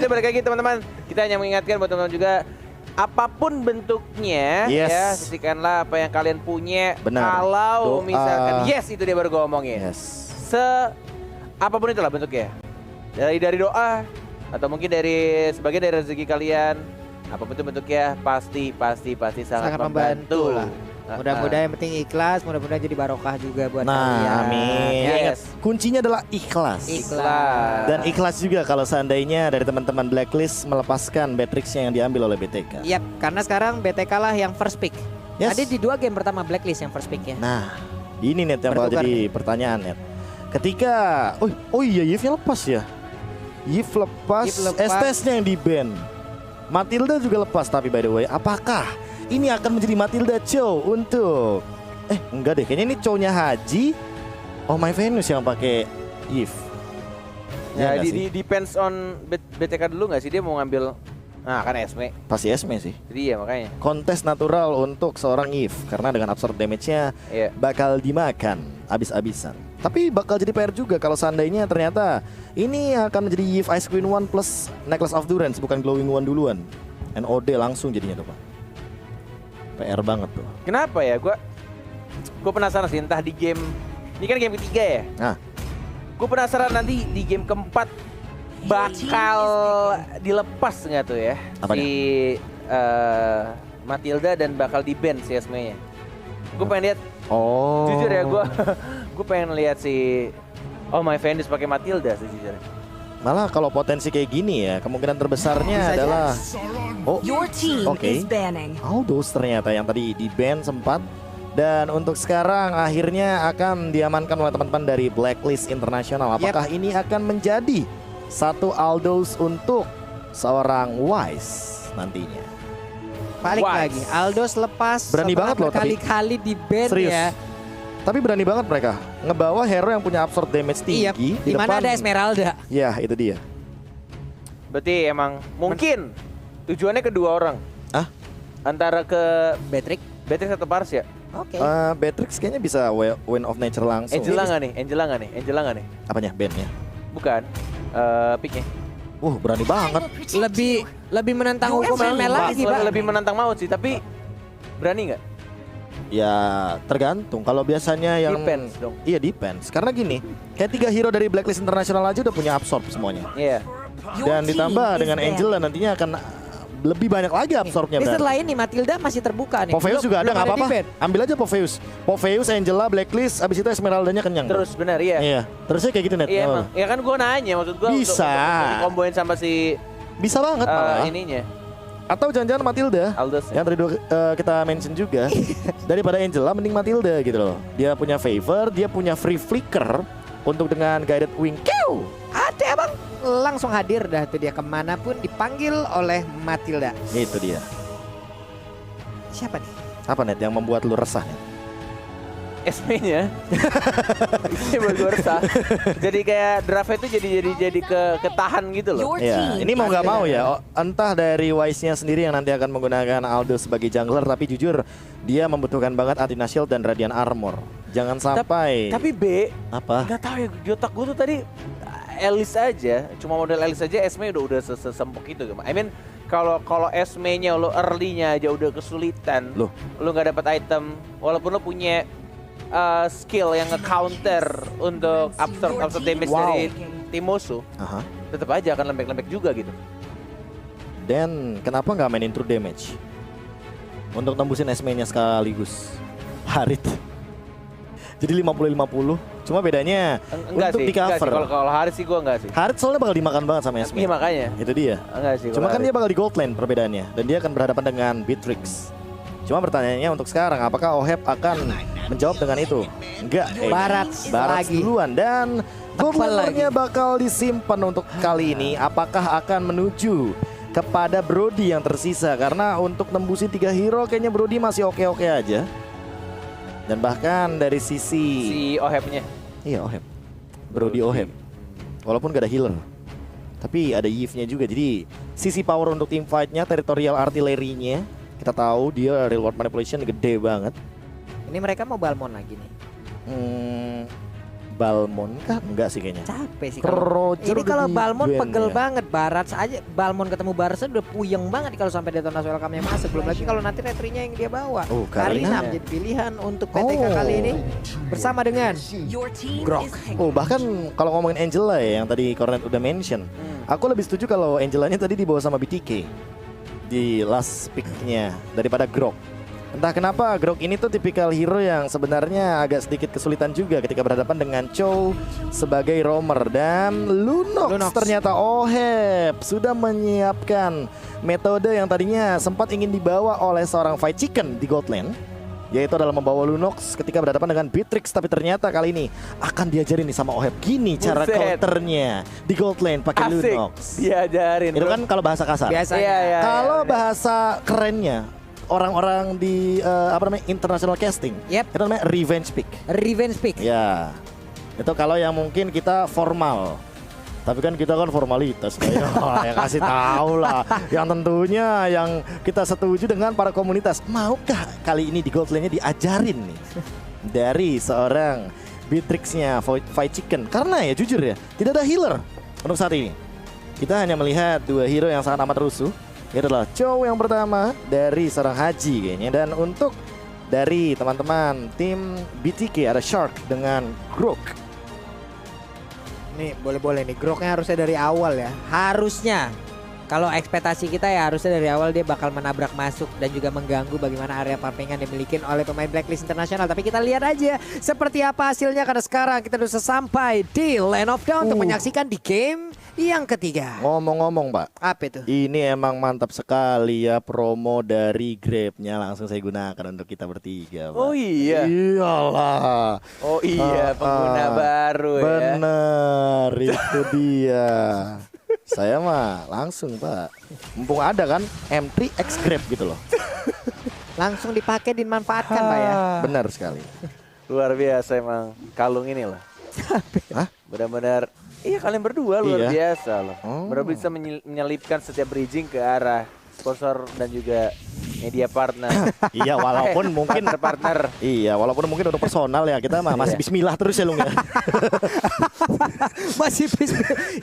balik lagi teman-teman. Kita hanya mengingatkan buat teman-teman juga, apapun bentuknya, ya sisihkanlah apa yang kalian punya. Benar. Kalau Doa. misalkan itu dia baru gue omongin. Apapun itulah bentuknya. Dari doa atau mungkin dari sebagai dari rezeki kalian. Apapun itu bentuknya pasti sangat membantu lah. Mudah-mudahan yang penting ikhlas, mudah-mudahan jadi barokah juga buat Nah, kalian. amin. Yes. Kuncinya adalah ikhlas. Dan ikhlas juga kalau seandainya dari teman-teman Blacklist melepaskan Beatrix yang diambil oleh BTK. Yap, karena sekarang BTK lah yang first pick. Yes. Tadi di 2 game pertama Blacklist yang first pick ya. Nah, ini Net yang bakal jadi pertanyaan Net. Ketika, oh iya Yves lepas ya. Yves lepas, Estes-nya yang di-ban. Matilda juga lepas tapi by the way, apakah ini akan menjadi Matilda Chow untuk enggak deh, kayaknya ini Chow-nya Haji. Oh My Venus yang pakai Yves. Ya depends on BTK dulu nggak sih dia mau ngambil. Nah kan Esme. Pasti Esme sih. Jadi ya makanya. Kontes natural untuk seorang Yves karena dengan absorb damage-nya bakal dimakan abis-abisan. Tapi bakal jadi PR juga kalau seandainya ternyata ini akan menjadi Yves Ice Queen 1 plus Necklace of Durance bukan Glowing One duluan. NOD langsung jadinya tuh Pak. PR banget tuh. Kenapa ya? Gue penasaran sih entah di game ini kan game ketiga ya. Nah, gue penasaran nanti di game keempat bakal dilepas nggak tuh ya apanya? si Matilda dan bakal di-ban si Esme-nya. Gue pengen lihat. Jujur ya gue pengen lihat si My Venus pakai Matilda sejujurnya. Malah kalau potensi kayak gini ya kemungkinan terbesarnya adalah Aldous ternyata yang tadi di ban sempat. Dan untuk sekarang akhirnya akan diamankan oleh teman-teman dari Blacklist Internasional. Apakah ini akan menjadi satu Aldous untuk seorang Wise nantinya? Balik lagi, Aldous lepas. Berani banget loh kali-kali di ban ya. Tapi berani banget mereka ngebawa hero yang punya absorb damage tinggi di mana ada Esmeralda. Ya itu dia. Berarti emang mungkin tujuannya kedua orang. Antara ke Beatrix atau Pars ya? Oke. Beatrix kayaknya bisa Wind of Nature langsung. Angela nggak nih? Apanya? Bandnya? Bukan. Picknya. Berani banget. Lebih menantang hukum ML lagi, Pak. Lebih menantang maut sih, tapi berani nggak? Ya tergantung. Kalau biasanya yang depends dong. Iya depends. Karena gini, kayak 3 hero dari Blacklist Internasional aja udah punya absorb semuanya. Iya. Dan ditambah dengan Angela nantinya akan lebih banyak lagi absorbnya. Setelah ini Matilda masih terbuka nih. Popheus juga ada nggak apa-apa. Ambil aja Popheus. Popheus, Angela, Blacklist, abis itu Esmeraldanya kenyang. Terus benar ya. Iya. Terusnya kayak gitu Net. Iya emang. Ya kan gue nanya maksud gue. Bisa. Untuk dikomboin sama si. Bisa banget malah. Ininya. Atau jangan-jangan Matilda yang tadi kita mention juga. Daripada Angela mending Matilda gitu loh. Dia punya favor, dia punya free flicker untuk dengan guided wing. Ada Bang, langsung hadir dah tuh dia kemanapun dipanggil oleh Matilda. Itu dia. Siapa nih? Apa Net yang membuat lu resah Net? SP-nya. Itu buat gue resah. Jadi kayak draft itu jadi ketahan gitu loh. Ya, ini mau nggak mau ya, entah dari Wise-nya sendiri yang nanti akan menggunakan Aldous sebagai jungler, tapi jujur dia membutuhkan banget Athena Shield dan Radiant Armor. Jangan sampai. Tapi apa? Nggak tahu ya, di otak gue tuh tadi Alice aja, cuma model Alice aja Esme udah sesempok itu. I mean kalau Esme-nya lo early-nya aja udah kesulitan. Lo nggak dapat item, walaupun lo punya skill yang nge-counter untuk absorb damage dari tim musuh, tetap aja akan lembek-lembek juga gitu. Dan kenapa nggak mainin true damage untuk nembusin Esme-nya sekaligus? Harit. Jadi 50-50. Cuma bedanya untuk di cover. Kalau Harit sih gue enggak sih. Harit soalnya bakal dimakan banget sama Esme. Iya makanya. Itu dia. Enggak sih. Cuma kan dia bakal di gold lane perbedaannya. Dan dia akan berhadapan dengan Beatrix. Cuma pertanyaannya untuk sekarang, apakah Oheb akan menjawab dengan itu? Enggak. Barat lagi duluan. Dan gold-nya bakal disimpan untuk kali ini. Apakah akan menuju kepada Brody yang tersisa? Karena untuk nembusin 3 hero kayaknya Brody masih oke-oke aja. Dan bahkan dari sisi si Ohebnya. Iya Oheb. Brody Oheb. Walaupun gak ada healer. Tapi ada Yves-nya juga. Jadi sisi power untuk team fight-nya, territorial artillery-nya, kita tahu dia reward manipulation gede banget. Ini mereka mau Balmond lagi nih. Balmon kah? Enggak sih kayaknya. Capek sih Roger ini kalau udah Balmon di-ban pegel ya. banget. Barat aja Balmon ketemu Barca udah puyeng banget kalau sampai Detonas Welcome-nya masuk. Belum lagi kalau nanti retrinya yang dia bawa. Oh, Karina Karina. menjadi pilihan untuk PTK kali ini bersama dengan Grok. Oh, bahkan kalau ngomongin Angela ya yang tadi Cornet udah mention, aku lebih setuju kalau Angelanya tadi dibawa sama BTK di last pick-nya daripada Grok. Entah kenapa Grok ini tuh tipikal hero yang sebenarnya agak sedikit kesulitan juga ketika berhadapan dengan Chow sebagai roamer. Dan Lunox ternyata Oheb sudah menyiapkan metode yang tadinya sempat ingin dibawa oleh seorang Fight Chicken di Gold Lane, yaitu adalah membawa Lunox ketika berhadapan dengan Beatrix. Tapi ternyata kali ini akan diajarin nih sama Oheb gini cara counternya di Gold Lane pakai Lunox. Diajarin. Itu kan kalau bahasa kasar. Biasanya. Kalau bahasa kerennya orang-orang di international casting, Yep. itu namanya revenge pick. Revenge pick. Ya, itu kalau yang mungkin kita formal. Tapi kan kita kan formalitas, ya kasih tahu lah. Yang tentunya yang kita setuju dengan para komunitas. Maukah kali ini di Gold Lane-nya diajarin nih dari seorang Beatrix-nya Fight Chicken? Karena ya jujur ya, tidak ada healer untuk saat ini. Kita hanya melihat dua hero yang sangat amat rusuh. Itu adalah Chow yang pertama dari seorang Haji kayaknya. Dan untuk dari teman-teman tim BTK ada Shark dengan Grok. Nih boleh-boleh nih Groknya harusnya dari awal ya. Harusnya. Kalau ekspektasi kita ya harusnya dari awal dia bakal menabrak masuk dan juga mengganggu bagaimana area farming yang dimiliki oleh pemain Blacklist Internasional. Tapi kita lihat aja seperti apa hasilnya karena sekarang kita sudah sampai di Land of Dawn untuk menyaksikan di game yang ketiga. Ngomong-ngomong Pak, Apa itu? ini emang mantap sekali ya promo dari Grab-nya langsung saya gunakan untuk kita bertiga Pak. Oh iya. Iyalah. Oh iya, pengguna baru ya. Bener, itu dia. Saya mah langsung Pak, mumpung ada kan M3 X Grab gitu loh. Langsung dipakai dimanfaatkan Pak ya. Benar sekali. Luar biasa emang kalung ini loh. Hah? Benar-benar. Iya kalian berdua luar Iya. biasa loh. Oh. Benar bisa menyelipkan setiap bridging ke arah sponsor dan juga media partner. Iya walaupun mungkin partner. Iya walaupun mungkin untuk personal ya kita mah masih bismillah terus ya Lung ya. Masih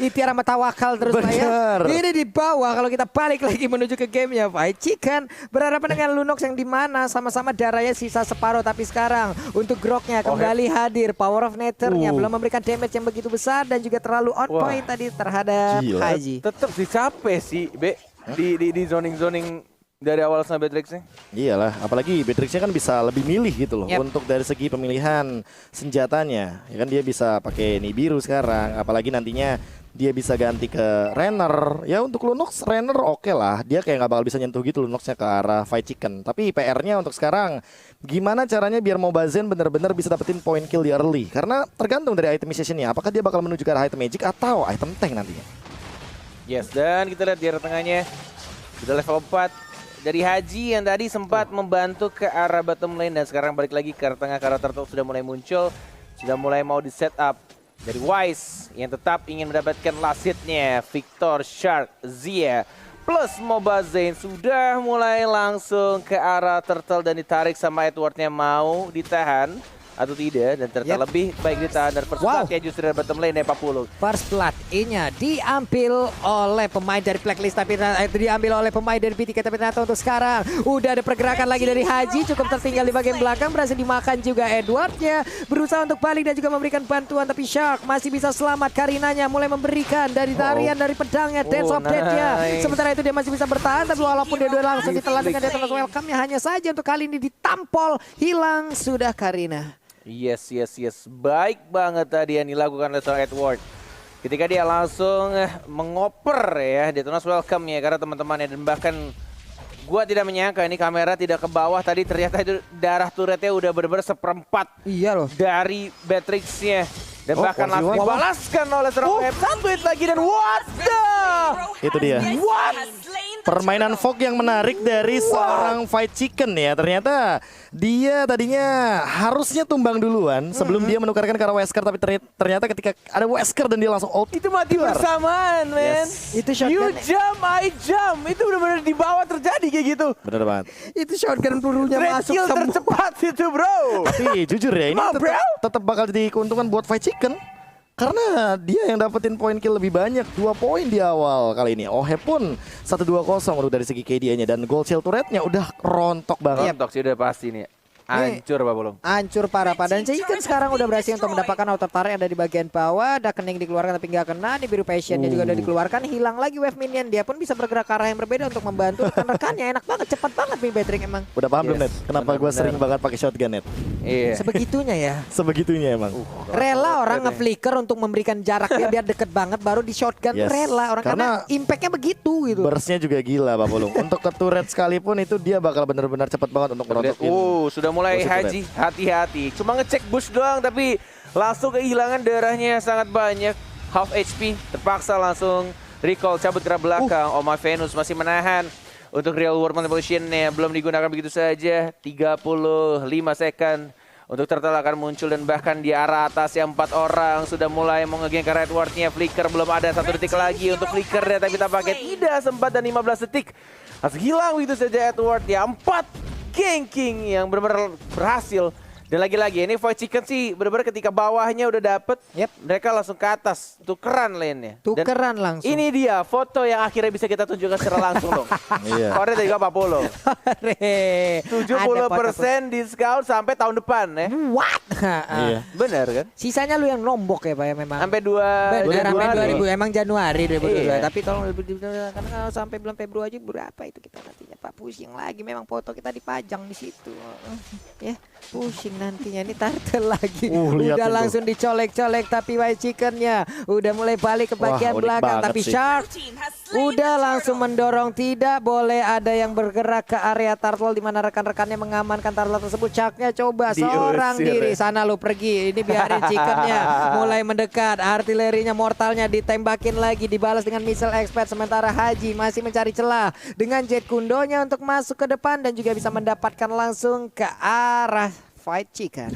ikhtiar sama tawakal terus Pak ya. Bener. Ini di bawah kalau kita balik lagi menuju ke gamenya Fight Chicken berhadapan dengan Lunox yang dimana sama-sama darahnya sisa separuh. Tapi sekarang untuk Groknya kembali hadir. Power of Nature-nya belum memberikan damage yang begitu besar dan juga terlalu on point tadi terhadap Gila. Haji. Tetap sih capek sih Be di zoning dari awal sampai Beatrix-nya. Iyalah, apalagi Beatrix-nya kan bisa lebih milih gitu loh. Yep. Untuk dari segi pemilihan senjatanya. Ya kan dia bisa pakai Nibiru sekarang, apalagi nantinya dia bisa ganti ke Renner. Ya untuk Lunox Renner oke lah. Dia kayak nggak bakal bisa nyentuh gitu Lunox-nya ke arah Fight Chicken. Tapi PR-nya untuk sekarang gimana caranya biar Mobazen benar-benar bisa dapetin point kill di early. Karena tergantung dari itemization-nya. Apakah dia bakal menuju ke arah item magic atau item tank nantinya. Yes, dan kita lihat di arah tengahnya sudah level 4 dari Haji yang tadi sempat membantu ke arah bottom lane dan sekarang balik lagi ke arah tengah karena Turtle sudah mulai muncul, sudah mulai mau di setup dari Wise yang tetap ingin mendapatkan last hit-nya. Victor, Shark, Zia plus Mobazen sudah mulai langsung ke arah Turtle dan ditarik sama Edward-nya, mau ditahan atau tidak, dan ternyata lebih baik ditahan dan first blood ya justru dari bottom lane ya Pak Pulu. First blood nya diambil oleh pemain dari Blacklist tapi diambil oleh pemain dari BTK. Tapi ternyata untuk sekarang udah ada pergerakan lagi dari Haji, cukup tertinggal di bagian belakang, berhasil dimakan juga Edwardnya, berusaha untuk balik dan juga memberikan bantuan tapi Shark masih bisa selamat. Karinanya mulai memberikan dari tarian dari pedangnya Dance of Death-nya. Sementara itu dia masih bisa bertahan tapi walaupun dia langsung ditelan dengan Detonas Welcome-nya, hanya saja untuk kali ini ditampol, hilang sudah Karina. Yes. Baik banget tadi yang dilakukan oleh seorang Edward. Ketika dia langsung mengoper ya Detonas Welcome ya karena teman-temannya, dan bahkan gua tidak menyangka ini kamera tidak ke bawah tadi, ternyata itu darah turretnya udah bener-bener seperempat dari Beatrix-nya. Dan bahkan langsung dibalaskan oleh seorang F. Satu hit lagi dan what the? Itu dia. What? Permainan Fog yang menarik dari seorang Fight Chicken ya. Ternyata dia tadinya harusnya tumbang duluan sebelum dia menukarkan ke arah Wesker. Tapi ternyata ketika ada Wesker dan dia langsung ult. Itu mati bersamaan, men. Itu You shotgun. jump, I jump. Itu benar-benar di bawah terjadi kayak gitu. Bener banget. Itu shotgun pelurunya Red masuk kill semua. tercepat itu, bro. Tapi jujur ya, ini Come on, bro. tetap bakal jadi keuntungan buat Fight Chicken. Karena dia yang dapetin poin kill lebih banyak, 2 poin di awal kali ini. Ohe pun 1-2-0 untuk dari segi KD-nya dan gold shield turretnya udah rontok banget. Rontok sih udah pasti nih. Hancur Pak Bolong. Hancur parah. Dan Chicken sekarang udah berhasil untuk mendapatkan auto turret yang ada di bagian bawah. Ada kening dikeluarkan tapi nggak kena. Di biru passionnya juga udah dikeluarkan. Hilang lagi wave minion. Dia pun bisa bergerak ke arah yang berbeda untuk membantu rekan-rekannya. Enak banget, cepat banget nih Patrick emang. Udah paham belum, Yes, Net? Kenapa gue benar-benar. sering banget pakai shotgun, Net? Iya. Sebegitunya ya. Sebegitunya emang. Rela orang nge-flicker untuk memberikan jaraknya biar deket banget. Baru di shotgun Yes. rela orang karena impactnya begitu gitu. Burstnya juga gila Pak Bolong. Untuk ke turret sekalipun itu dia bakal benar-benar cepat banget untuk merontokin. Sudah mulai Buset, Haji, hati-hati. Cuma ngecek bush doang tapi langsung kehilangan darahnya sangat banyak. Half HP, terpaksa langsung recall cabut ke arah belakang. Oma Venus masih menahan untuk real world manipulation-nya. Belum digunakan begitu saja. 35 second untuk Turtle akan muncul dan bahkan di arah atas yang 4 orang sudah mulai mau nge-gank ke Redward-nya. Flicker belum ada 1 detik lagi untuk Flicker ya, tapi tampaknya tidak sempat dan 15 detik. Langsung hilang begitu saja Edward ya. 4 ganking yang benar-benar berhasil. Dan lagi-lagi ini Fight Chicken sih benar-benar ketika bawahnya udah dapet, mereka langsung ke atas, tukeran lane-nya. Tukeran langsung. Ini dia foto yang akhirnya bisa kita tunjukkan secara langsung dong. Iya. Korea juga 40. 70% diskon sampai tahun depan ya. What? Iya. Benar kan? Sisanya lu yang nombok ya Pak ya memang. Sampai Benar, sampai 2000 Januari. emang Januari 2022. Iya. Tapi tolong karena kalau sampai bulan Februari berapa itu kita nantinya Pak pusing lagi memang foto kita dipajang di situ. Ya, pusing nantinya ini Turtle lagi. Lihat Udah itu. langsung dicolek-colek tapi White Chickennya udah mulai balik ke Wah, bagian unik belakang banget tapi sih. Shark udah langsung mendorong, tidak boleh ada yang bergerak ke area Turtle di mana rekan-rekannya mengamankan Turtle tersebut. Sharknya coba Diusir seorang diri, ya. sana lu pergi. Ini biarin Chickennya mulai mendekat, artilerinya mortalnya ditembakin lagi, dibalas dengan missile expert. Sementara Haji masih mencari celah dengan jet kundonya untuk masuk ke depan dan juga bisa mendapatkan langsung ke arah Fight Chicken.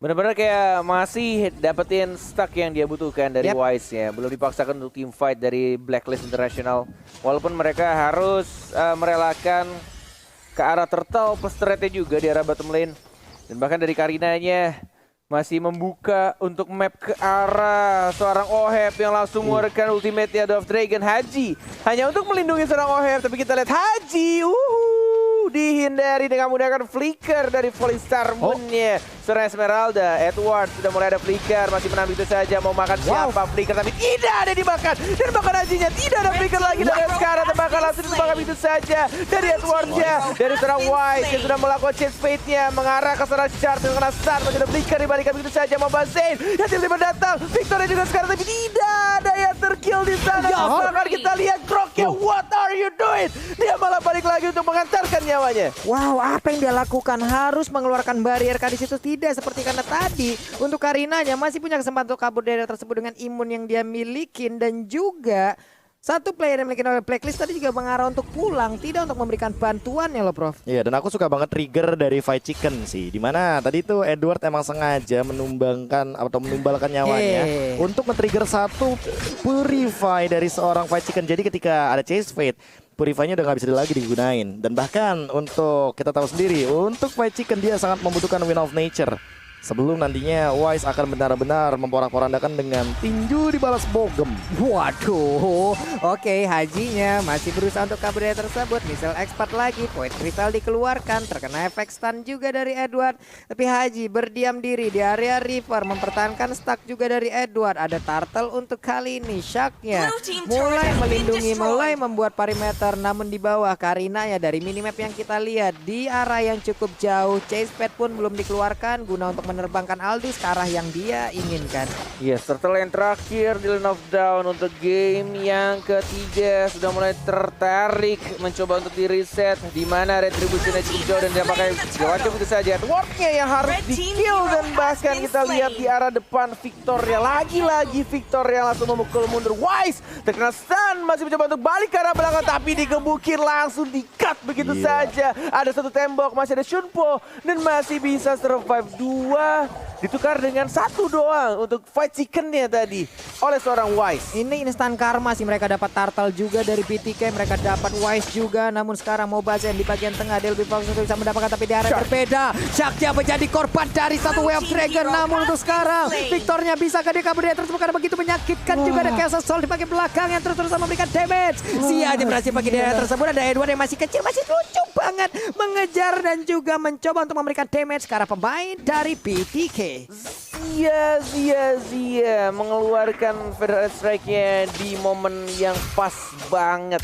Benar-benar kayak masih dapetin stack yang dia butuhkan dari Wise ya. Belum dipaksakan untuk team fight dari Blacklist International. Walaupun mereka harus merelakan ke arah Turtle plus turretnya juga di arah bottom lane. Dan bahkan dari Karinanya masih membuka untuk map ke arah seorang Oheb yang langsung mengeluarkan ultimate-nya Dove Dragon. Haji hanya untuk melindungi seorang Oheb, tapi kita lihat Haji dihindari dengan menggunakan flicker dari Falling Star Moon-nya. Seorang Esmeralda, Edward sudah mulai ada flicker, masih menang begitu saja. Mau makan siapa flicker, tapi tidak ada dimakan. Dan bahkan Hajinya tidak ada flicker lagi dari sekarang. Dan bahkan langsung dimakan begitu saja dari Edward-nya. Dari seorang White yang sudah melakukan chase fate-nya mengarah ke seorang Sharp yang kena stun. Masih ada flicker dibalikan begitu saja. Mau Bazain yang tiba-tiba datang. Victoria juga sekarang, tapi tidak ada yang terkill di sana. Bahkan kita lihat Kroknya, what are you doing? Dia malah balik lagi untuk mengantarkan nyawanya. Wow, apa yang dia lakukan? Harus mengeluarkan barrier di situ, tidak seperti karena tadi untuk Karinanya masih punya kesempatan untuk kabur dari area tersebut dengan imun yang dia milikin, dan juga satu player yang dimiliki oleh Blacklist tadi juga mengarah untuk pulang, tidak untuk memberikan bantuan ya loh Prof. Iya, dan aku suka banget trigger dari Fight Chicken sih. Dimana tadi tuh Edward emang sengaja menumbalkan nyawanya untuk men-trigger satu Purify dari seorang Fight Chicken. Jadi ketika ada Chase Fate, Purify-nya udah gak bisa lagi digunain. Dan bahkan untuk kita tahu sendiri, untuk Fight Chicken dia sangat membutuhkan Wind of Nature. Sebelum nantinya Wise akan benar-benar memporak-porandakan dengan tinju dibalas bogem. Waduh, oke, Hajinya masih berusaha untuk kabur dari tersebut. Missile expert lagi, point rival dikeluarkan, terkena efek stun juga dari Edward. Tapi Haji berdiam diri di area river, mempertahankan stack juga dari Edward. Ada Turtle untuk kali ini, Shark-nya mulai melindungi, mulai membuat perimeter. Namun di bawah Karinanya dari minimap yang kita lihat di arah yang cukup jauh, Chase Pad pun belum dikeluarkan guna untuk menerbangkan Aldous ke arah yang dia inginkan. Yes, turtle yang terakhir di Lane of Dawn untuk game yang ketiga sudah mulai tertarik mencoba untuk di reset, di mana retributionnya cukup jauh dan dia pakai jawaban begitu saja. Wardnya yang harus di kill dan bahkan kita lihat di arah depan Victoria lagi-lagi Victoria langsung memukul mundur. Wise terkena stun, masih mencoba untuk balik ke arah belakang tapi digebukin langsung di-cut begitu saja. Ada satu tembok, masih ada Shunpo dan masih bisa survive. Dua ditukar dengan satu doang untuk fight chickennya tadi oleh seorang Wise. Ini instan karma sih, mereka dapat turtle juga dari PTK, mereka dapat Wise juga. Namun sekarang Mobazen di bagian tengah dia lebih fokus untuk bisa mendapatkan, tapi di arah yang berbeda Sharknya menjadi korban dari satu Way of Dragon. Namun untuk sekarang Victornya bisa ke dia kabur, dia terus karena begitu menyakitkan. Juga ada Chaos Soul di bagian belakang yang terus-terusan memberikan damage. Sia-sia berhasil bagi daerah tersebut. Ada Edward yang masih kecil, masih lucu banget mengejar dan juga mencoba untuk memberikan damage ke arah pemain dari PTK. Zia mengeluarkan Federal Strike-nya di momen yang pas banget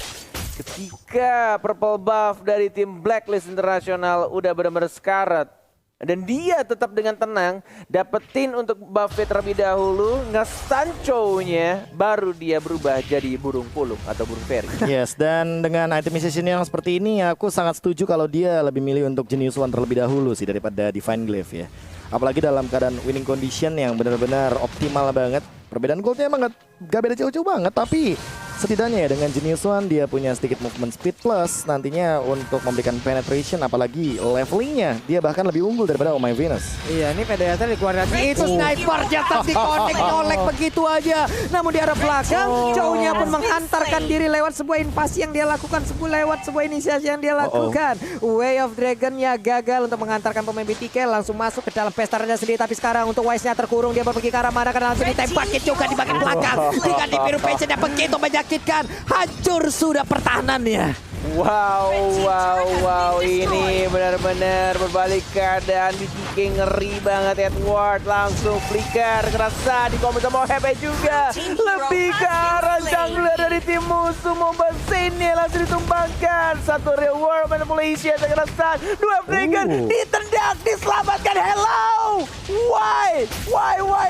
ketika purple buff dari tim Blacklist International udah benar-benar sekarat. Dan dia tetap dengan tenang dapetin untuk buff terlebih dahulu, nge-stun Chow-nya, baru dia berubah jadi burung pulung atau burung fairy. Yes, dan dengan itemization yang seperti ini aku sangat setuju kalau dia lebih milih untuk Genius One terlebih dahulu sih daripada Divine Glaive ya. Apalagi dalam keadaan winning condition yang benar-benar optimal banget. Perbedaan goldnya emang gak beda jauh-jauh banget, tapi setidaknya ya dengan Genius One dia punya sedikit movement speed plus nantinya untuk memberikan penetration, apalagi levelingnya dia bahkan lebih unggul daripada Oh My Venus. Iya, ini PDSR dikeluarkan. Itu sniper jatuh di connect oleh begitu aja. Namun di arah belakang, Chow-nya pun menghantarkan diri lewat sebuah invasi yang dia lakukan, lewat sebuah inisiasi yang dia lakukan. Way of Dragon-nya gagal untuk menghantarkan pemain BTK, langsung masuk ke dalam pesta raja sendiri. Tapi sekarang untuk Wise-nya terkurung, dia pergi ke arah mana karena langsung ditembakin juga di bagian belakang. Dengan dipiru passion-nya begitu menyakitkan, hancur sudah pertahanannya. Wow, ini benar-benar berbalik keadaan. BTK ngeri banget. Edward langsung flicker, kerasa di komen sama HP juga. Lebih ke arah jungler dari tim musuh. Mobazen-nya langsung ditumbangkan. Satu real world manipulation terkena stun. Dua Dragon ditendang, diselamatkan. Hello, why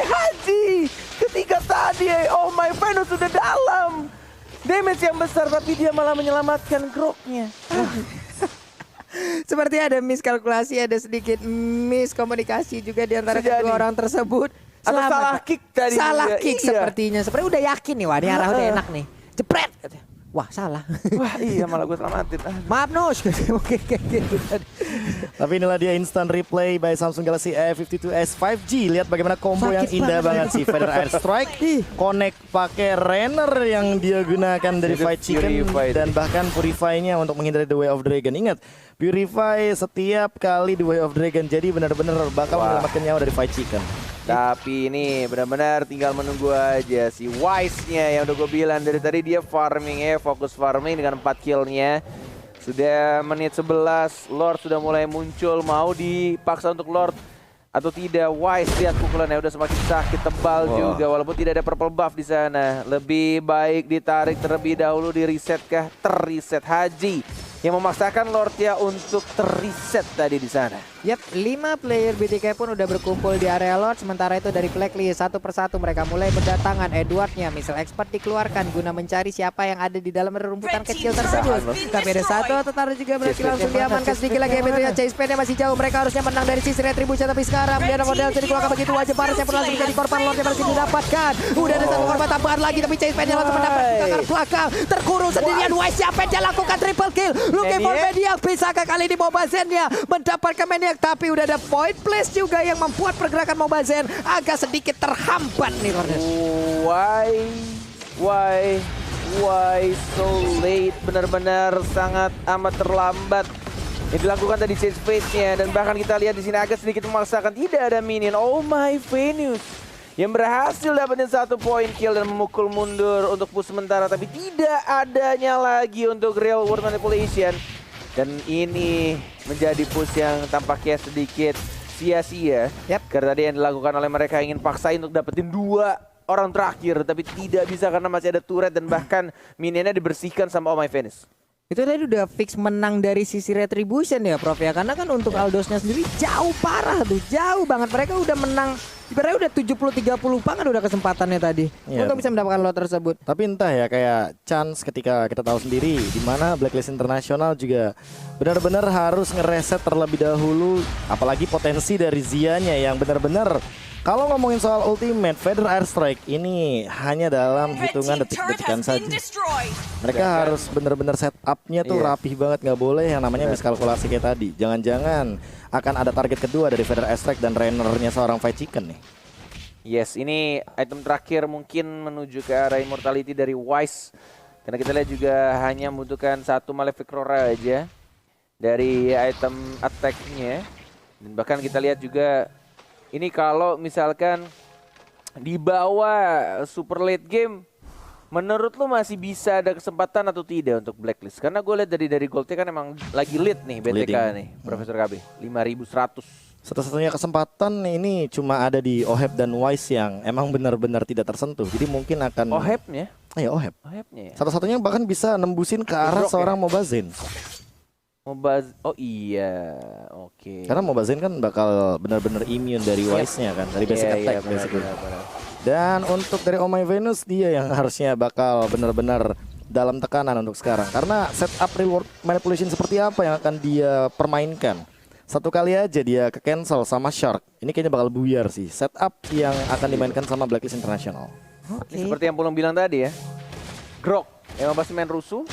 Haji? Ketika tadi Oh My Venus sudah dalam damage yang besar, tapi dia malah menyelamatkan Groknya. Seperti ada miskalkulasi, ada sedikit miskomunikasi juga di antara kedua orang tersebut. Atau salah kick tadi. Salah kick sepertinya. Sepertinya udah yakin nih, wah ini arah udah enak nih. Jepret katanya. Wah salah. Wah iya, malah gue selamatin. Maaf Nus. Oke gitu. Tapi inilah dia instant replay by Samsung Galaxy A52s 5G. Lihat bagaimana combo yang indah banget sih. Feather Air Strike, connect pakai Renner yang dia gunakan dari Fight Chicken dan bahkan Purify-nya untuk menghindari The Way of Dragon. Ingat, Purify setiap kali The Way of Dragon, jadi benar-benar bakal menyelamatkan nyawa dari Fight Chicken. Tapi ini benar-benar tinggal menunggu aja si Wise-nya yang udah gue bilang dari tadi dia farming ya, fokus farming dengan 4 kill-nya. Sudah menit 11, Lord sudah mulai muncul, mau dipaksa untuk Lord atau tidak. Wise lihat pukulannya udah semakin sakit, tebal juga walaupun tidak ada purple buff di sana. Lebih baik ditarik terlebih dahulu, di reset kah? Terreset. Haji yang memaksakan Lordnya untuk terreset tadi di sana. Yap, 5 player BTK pun udah berkumpul di area Lord. Sementara itu dari Blacklist satu persatu mereka mulai berdatangan. Edwardnya Missile Expert dikeluarkan guna mencari siapa yang ada di dalam rumputan kecil tersebut. Tapi ada satu Totaro juga berhasil langsung diamankan. Sedikit lagi Betunya Chase Pen-nya masih jauh. Mereka harusnya menang dari sisi Retribution, tapi sekarang dia model jadi dikeluarkan begitu aja. Baris yang langsung menjadi korban. Lord yang berhasil didapatkan. Udah ada satu korban tambahan lagi, tapi Chase Pen-nya langsung mendapatkan ke arah belakang. Terkurung sendirian. Wise siapa yang dia lakukan triple kill. Looking for Maniac. Bisakah kali ini Mobazen-nya mendapatkan Maniac? Tapi udah ada point place juga yang membuat pergerakan Mobazen agak sedikit terhambat nih, Lordes. Why so late? Benar-benar sangat amat terlambat. Yang dilakukan tadi chase phase-nya, dan bahkan kita lihat di sini agak sedikit memaksakan, tidak ada minion. Oh My Venus yang berhasil dapetin 1 point kill dan memukul mundur untuk push sementara, tapi tidak adanya lagi untuk real world manipulation. Dan ini menjadi push yang tampaknya sedikit sia-sia. Karena tadi yang dilakukan oleh mereka ingin paksain untuk dapetin 2 orang terakhir, tapi tidak bisa karena masih ada turret dan bahkan minionnya dibersihkan sama Oh My Venus. Itu tadi udah fix menang dari sisi Retribution ya Prof ya. Karena kan untuk Aldosnya sendiri jauh parah tuh. Jauh banget. Mereka udah menang. Ibaratnya udah 70-30 banget udah kesempatannya tadi. Untuk bisa mendapatkan lot tersebut. Tapi entah ya kayak chance ketika kita tahu sendiri. Dimana Blacklist International juga benar-benar harus ngereset terlebih dahulu. Apalagi potensi dari Zianya yang benar-benar. Kalau ngomongin soal Ultimate, Vader Airstrike ini hanya dalam hitungan detik-detikan saja. Mereka harus benar-benar setupnya tuh rapih banget, nggak boleh yang namanya miskalkulasi kayak tadi. Jangan-jangan akan ada target kedua dari Vader Airstrike dan Rainernya seorang Fight Chicken nih. Yes, ini item terakhir mungkin menuju ke arah Immortality dari Wise. Karena kita lihat juga hanya membutuhkan satu Malefic Roar aja dari item attack-nya. Dan bahkan kita lihat juga ini kalau misalkan di bawah super late game, menurut lu masih bisa ada kesempatan atau tidak untuk Blacklist? Karena gue lihat dari Goldnya kan emang lagi lead nih BTK nih, Profesor KB, 5.100. Satu-satunya kesempatan ini cuma ada di Oheb dan Wise yang emang benar-benar tidak tersentuh. Jadi mungkin akan Ohebnya? Iya, Oheb. Ohebnya ya? Satu-satunya bahkan bisa nembusin ke arah seorang Mobazen. Oh iya, oke. Karena Mobazen kan bakal benar-benar immune dari Wise-nya kan, dari basic attack basically. Dan untuk dari Oh My Venus dia yang harusnya bakal benar-benar dalam tekanan untuk sekarang. Karena setup reward manipulation seperti apa yang akan dia permainkan. Satu kali aja dia ke cancel sama Shark. Ini kayaknya bakal buyar sih. Setup yang akan dimainkan sama Blacklist International. Ini seperti yang Pulung bilang tadi ya. Grok emang pasti main rusuh.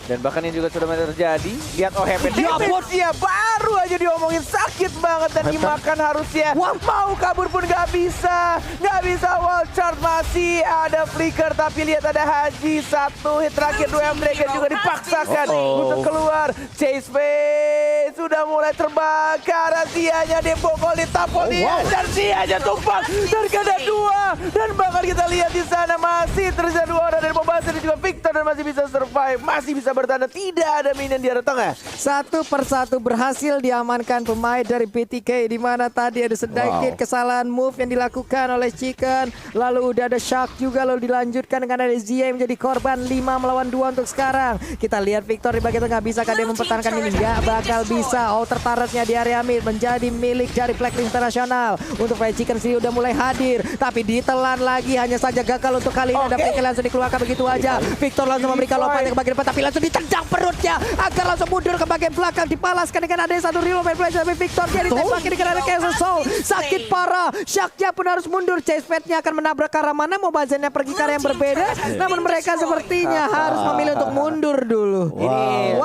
Dan bahkan ini juga sudah terjadi. Lihat damage-nya baru aja diomongin sakit banget dan dimakan harusnya. Mau kabur pun nggak bisa. Nggak bisa wall chart, masih ada flicker. Tapi lihat ada Haji, satu hit terakhir Duem Dragon juga dipaksakan untuk keluar. Chase Fade sudah mulai terbakar. Zianya dipukul, ditapol dia dan Zianya tumpang dan kena dua. Dan bahkan kita lihat di sana masih tersisa dua orang dari Mobazen dan juga Victor dan masih bisa survive, masih bisa bertanda tidak ada minion di arah tengah. Satu persatu berhasil diamankan pemain dari BTK, di mana tadi ada sedikit kesalahan move yang dilakukan oleh Chicken. Lalu udah ada Shark juga, lalu dilanjutkan dengan ada Zia yang menjadi korban 5 melawan 2 untuk sekarang. Kita lihat Victor di bagian tengah, bisa dia mempertahankan ini? Nggak bakal bisa. Outer turretnya di area mid menjadi milik dari Blacklist International. Untuk Fight Chicken sendiri udah mulai hadir, tapi ditelan lagi, hanya saja gagal untuk kali ini. Ada Blacklist langsung dikeluarkan begitu aja. Victor langsung memberikan lompat ke bagian depan, tapi langsung ditendang perutnya agar langsung mundur ke bagian belakang, dipalaskan dengan ada satu reload manipulation dari Victor. Dia ditembak dengan ada Cancel Soul, sakit parah. Sharknya pun harus mundur. Chase Pad-nya akan menabrak ke arah mana, Mobazennya pergi ke arah yang berbeda. Namun mereka sepertinya harus memilih untuk mundur dulu. Ini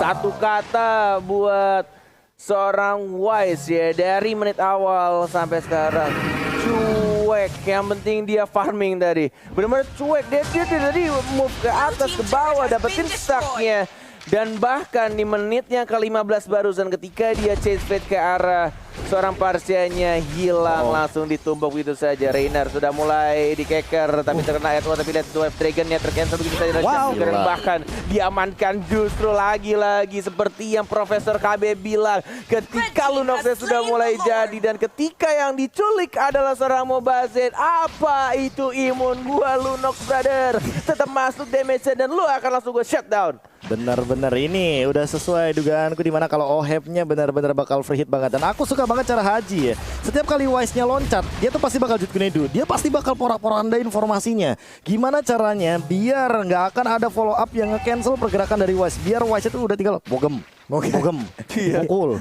satu kata buat seorang Wise ya, dari menit awal sampai sekarang cuek. Yang penting dia farming tadi, benar-benar cuek. Dia tadi move ke atas ke bawah, dapetin stacknya. Dan bahkan di menitnya ke-15 barusan ketika dia chase fade ke arah seorang Parsianya, hilang langsung ditumbuk begitu saja. Reiner sudah mulai dikeker tapi terkena Edward, tapi lihat Wave Dragonnya tercancel begitu saja. Dan bahkan diamankan justru lagi-lagi seperti yang Profesor KB bilang, ketika Lunoxnya sudah mulai jadi dan ketika yang diculik adalah seorang Mobazen, apa itu imun gua Lunox brother, tetap masuk damage-nya dan lu akan langsung gua shutdown. Benar-benar ini udah sesuai dugaanku, dimana kalau Ohebnya benar-benar bakal free hit banget. Dan aku suka banget cara Haji ya. Setiap kali Wise-nya loncat, dia tuh pasti bakal Jutkunedu. Dia pasti bakal porak-poranda informasinya. Gimana caranya biar nggak akan ada follow up yang nge-cancel pergerakan dari Wise. Biar Wise itu udah tinggal bogem, mukul,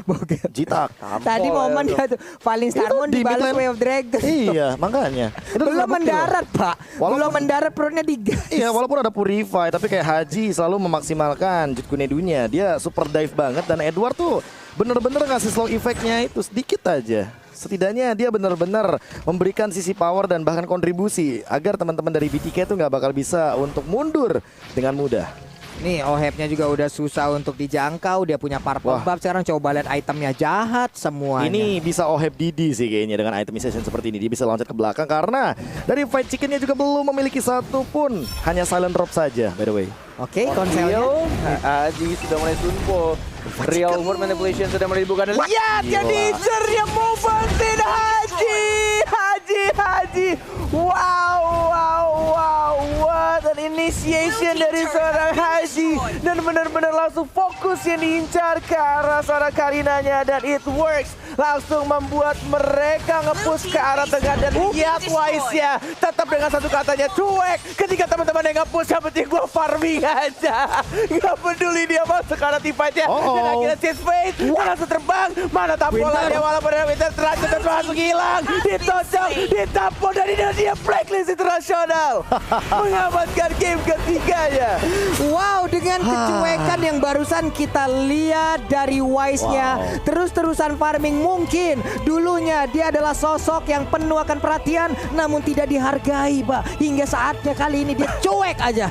jitak. Tadi momen dia tuh Falling Starmon dibalas Wave Dragon. Iya, makanya. Belum mendarat, Pak. Belum mendarat, perutnya digas. Iya, walaupun ada Purify, tapi kayak Haji selalu memaksimalkan Jutkunedunya. Dia super dive banget, dan Edward tuh bener-bener ngasih slow effect-nya itu sedikit aja. Setidaknya dia benar-benar memberikan sisi power dan bahkan kontribusi agar teman-teman dari BTK tuh nggak bakal bisa untuk mundur dengan mudah. Nih Ohebnya juga udah susah untuk dijangkau. Dia punya purple buff. Sekarang coba lihat itemnya jahat semuanya. Ini bisa Oheb Didi sih kayaknya dengan itemization seperti ini. Dia bisa loncat ke belakang karena dari Fight Chickennya juga belum memiliki satu pun. Hanya silent drop saja by the way. Oke, konselnya Haji sudah mulai sunpo. Real world manipulation sudah mulai dibuka. Lihat yang diincernya Mobazen Haji. Wow. Dan ini initiation dari seorang Haji dan benar-benar langsung fokus yang diincar ke arah seorang Karinanya dan it works. Langsung membuat mereka nge-push ke arah tengah dan lihat Wise-nya tetap dengan satu katanya cuek ketika teman-teman yang nge-push, yang penting gue farming aja. Gak peduli dia masuk ke arah teamfight-nya. Dan akhirnya Sith Fate langsung terbang. Mana tampolannya walaupun ada Winter Strike tetap langsung hilang. Ditocok, ditampol dan dia Blacklist Internasional. Mengamankan game ketiganya. Wow, dengan kecuekan yang barusan kita lihat dari Wise-nya. Terus-terusan farming, mungkin dulunya dia adalah sosok yang penuh akan perhatian namun tidak dihargai, Pak. Hingga saatnya kali ini dia cuek aja.